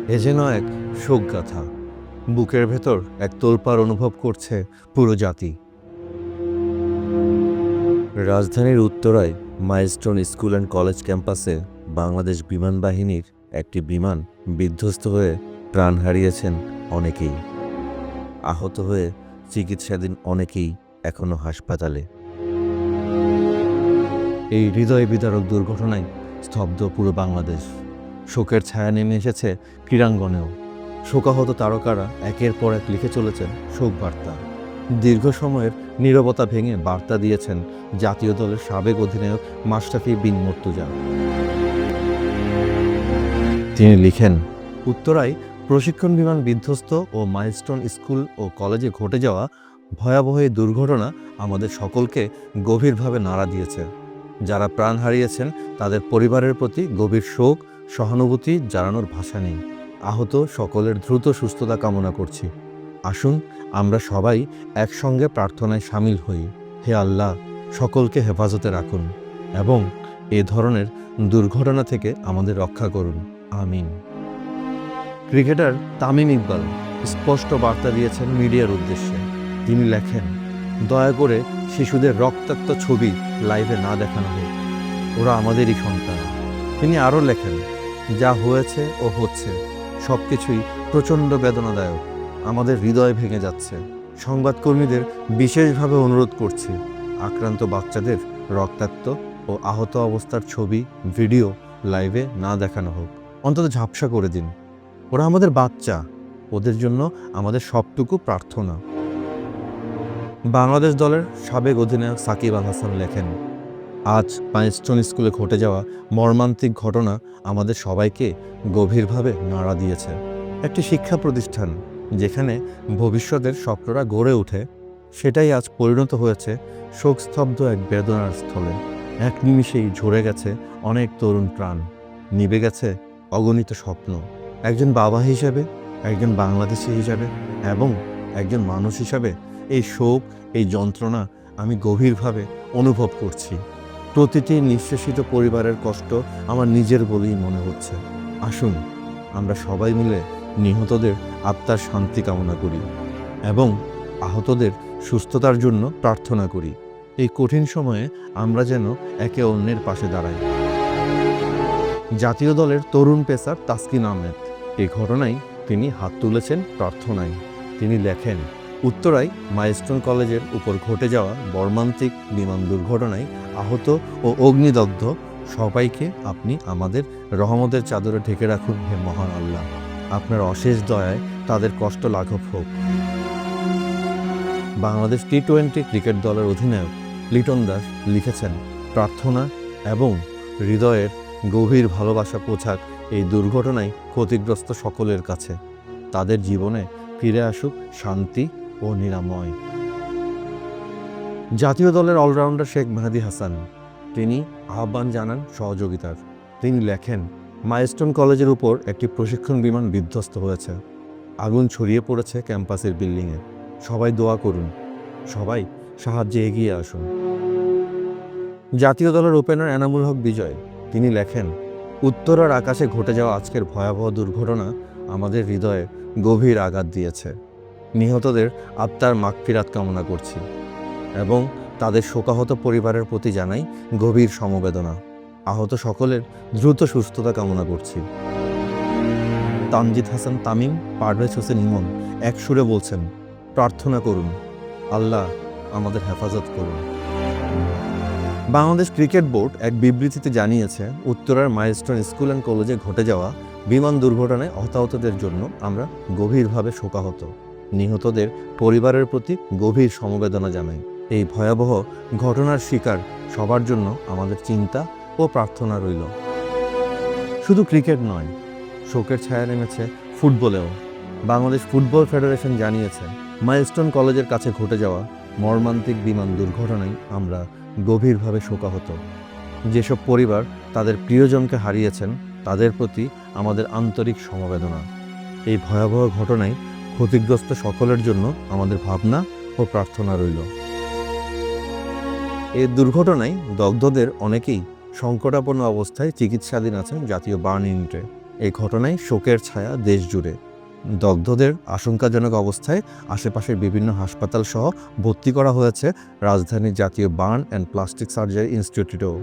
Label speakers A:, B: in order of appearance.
A: এ যেন এক শোকগাথা। বুকের ভেতর এক তোলপাড় অনুভব করছে পুরো জাতি। রাজধানীর উত্তরায় মাইলস্টোন স্কুল অ্যান্ড কলেজ ক্যাম্পাসে বাংলাদেশ বিমান বাহিনীর একটি বিমান বিধ্বস্ত হয়ে প্রাণ হারিয়েছেন অনেকেই। আহত হয়ে চিকিৎসাধীন অনেকেই এখনও হাসপাতালে। এই হৃদয় বিদারক দুর্ঘটনায় স্তব্ধ পুরো বাংলাদেশ। শোকের ছায়া নেমে এসেছে ক্রীড়াঙ্গনেও। শোকাহত তারকারা একের পর এক লিখে চলেছেন শোক বার্তা। দীর্ঘ সময়ের নীরবতা ভেঙে বার্তা দিয়েছেন জাতীয় দলের সাবেক অধিনায়ক মাশরাফি বিন মুর্তজা। তিনি লিখেন, উত্তরায় প্রশিক্ষণ বিমান বিধ্বস্ত ও মাইলস্টোন স্কুল ও কলেজে ঘটে যাওয়া ভয়াবহ এই দুর্ঘটনা আমাদের সকলকে গভীরভাবে নাড়া দিয়েছে। যারা প্রাণ হারিয়েছেন তাদের পরিবারের প্রতি গভীর শোক, সহানুভূতি জানানোর ভাষা নেই। আহত সকলের দ্রুত সুস্থতা কামনা করছি। আসুন আমরা সবাই একসঙ্গে প্রার্থনায় সামিল হই। হে আল্লাহ, সকলকে হেফাজতে রাখুন এবং এ ধরনের দুর্ঘটনা থেকে আমাদের রক্ষা করুন। আমিন। ক্রিকেটার তামিম ইকবাল স্পষ্ট বার্তা দিয়েছেন মিডিয়ার উদ্দেশ্যে। তিনি লেখেন, দয়া করে শিশুদের রক্তাক্ত ছবি লাইভে না দেখানো হোক, ওরা আমাদেরই সন্তান। তিনি আরও লেখেন, যা হয়েছে ও হচ্ছে সব কিছুই প্রচণ্ড বেদনাদায়ক, আমাদের হৃদয় ভেঙে যাচ্ছে। সংবাদকর্মীদের বিশেষভাবে অনুরোধ করছি, আক্রান্ত বাচ্চাদের রক্তাক্ত ও আহত অবস্থার ছবি, ভিডিও লাইভে না দেখানো হোক। অন্তত ঝাপসা করে দিন, ওরা আমাদের বাচ্চা, ওদের জন্য আমাদের সবটুকু প্রার্থনা। বাংলাদেশ দলের সাবেক অধিনায়ক সাকিব আল হাসান লেখেন, আজ মাইলস্টোন স্কুলে ঘটে যাওয়া মর্মান্তিক ঘটনা আমাদের সবাইকে গভীরভাবে নাড়া দিয়েছে। একটি শিক্ষা প্রতিষ্ঠান যেখানে ভবিষ্যতের স্বপ্নরা গড়ে ওঠে, সেটাই আজ পরিণত হয়েছে শোকস্তব্ধ এক বেদনার স্থলে। এক নিমিষেই ঝরে গেছে অনেক তরুণ প্রাণ, নিভে গেছে অগণিত স্বপ্ন। একজন বাবা হিসেবে, একজন বাংলাদেশি হিসাবে এবং একজন মানুষ হিসাবে এই শোক, এই যন্ত্রণা আমি গভীরভাবে অনুভব করছি। প্রতিটি নিঃশেষিত পরিবারের কষ্ট আমার নিজের বলেই মনে হচ্ছে। আসুন আমরা সবাই মিলে নিহতদের আত্মার শান্তি কামনা করি এবং আহতদের সুস্থতার জন্য প্রার্থনা করি। এই কঠিন সময়ে আমরা যেন একে অন্যের পাশে দাঁড়াই। জাতীয় দলের তরুণ পেসার তাসকিন আহমেদ এই ঘটনায় তিনি হাত তুলেছেন প্রার্থনায়। তিনি লেখেন, উত্তরায় মাইলস্টোন কলেজের উপর ঘটে যাওয়া মর্মান্তিক বিমান দুর্ঘটনায় আহত ও অগ্নিদগ্ধ সবাইকে আপনি আমাদের রহমতের চাদরে ঢেকে রাখুন। হে মহান আল্লাহ, আপনার অশেষ দয়ায় তাদের কষ্ট লাঘব হোক। বাংলাদেশ টি-20 ক্রিকেট দলের অধিনায়ক লিটন দাস লিখেছেন, প্রার্থনা এবং হৃদয়ের গভীর ভালোবাসা পৌঁছাক এই দুর্ঘটনায় ক্ষতিগ্রস্ত সকলের কাছে। তাদের জীবনে ফিরে আসুক শান্তি ও নিরাময়। জাতীয় দলের অলরাউন্ডার শেখ মেহেদী হাসান তিনি আহ্বান জানান সহযোগিতার। তিনি লেখেন, মাইলস্টোন কলেজের উপর একটি প্রশিক্ষণ বিমান বিধ্বস্ত হয়েছে। আগুন ছড়িয়ে পড়েছে ক্যাম্পাসের বিল্ডিংয়ে। সবাই দোয়া করুন, সবাই সাহায্যে এগিয়ে আসুন। জাতীয় দলের ওপেনার এনামুল হক বিজয় তিনি লেখেন, উত্তরার আকাশে ঘটে যাওয়া আজকের ভয়াবহ দুর্ঘটনা আমাদের হৃদয়ে গভীর আঘাত দিয়েছে। নিহতদের আত্মার মাগফিরাত কামনা করছি এবং তাদের শোকাহত পরিবারের প্রতি জানাই গভীর সমবেদনা। আহত সকলের দ্রুত সুস্থতা কামনা করছি। তানজিদ হাসান তামিম, পারভেজ হোসেন ইমন এক সুরে বলছেন, প্রার্থনা করুন, আল্লাহ আমাদের হেফাজত করুন। বাংলাদেশ ক্রিকেট বোর্ড এক বিবৃতিতে জানিয়েছে, উত্তরার মাইলস্টোন স্কুল অ্যান্ড কলেজে ঘটে যাওয়া বিমান দুর্ঘটনায় হতাহতদের জন্য আমরা গভীরভাবে শোকাহত। নিহতদের পরিবারের প্রতি গভীর সমবেদনা জানাই। এই ভয়াবহ ঘটনার শিকার সবার জন্য আমাদের চিন্তা ও প্রার্থনা রইল। শুধু ক্রিকেট নয়, শোকের ছায়া নেমেছে ফুটবলেও। বাংলাদেশ ফুটবল ফেডারেশন জানিয়েছে, মাইলস্টোন কলেজের কাছে ঘটে যাওয়া মর্মান্তিক বিমান দুর্ঘটনায় আমরা গভীরভাবে শোকাহত। যেসব পরিবার তাদের প্রিয়জনকে হারিয়েছেন তাদের প্রতি আমাদের আন্তরিক সমবেদনা। এই ভয়াবহ ঘটনায় ক্ষতিগ্রস্ত সকলের জন্য আমাদের ভাবনা ও প্রার্থনা রইল। এই দুর্ঘটনায় দগ্ধদের অনেকেই সংকটাপন্ন অবস্থায় চিকিৎসাধীন আছেন জাতীয় বার্ন ইউনিটে। এই ঘটনায় শোকের ছায়া দেশ জুড়ে। দগ্ধদের আশঙ্কাজনক অবস্থায় আশেপাশের বিভিন্ন হাসপাতাল সহ ভর্তি করা হয়েছে রাজধানীর জাতীয় বার্ন অ্যান্ড প্লাস্টিক সার্জারি ইনস্টিটিউটেও।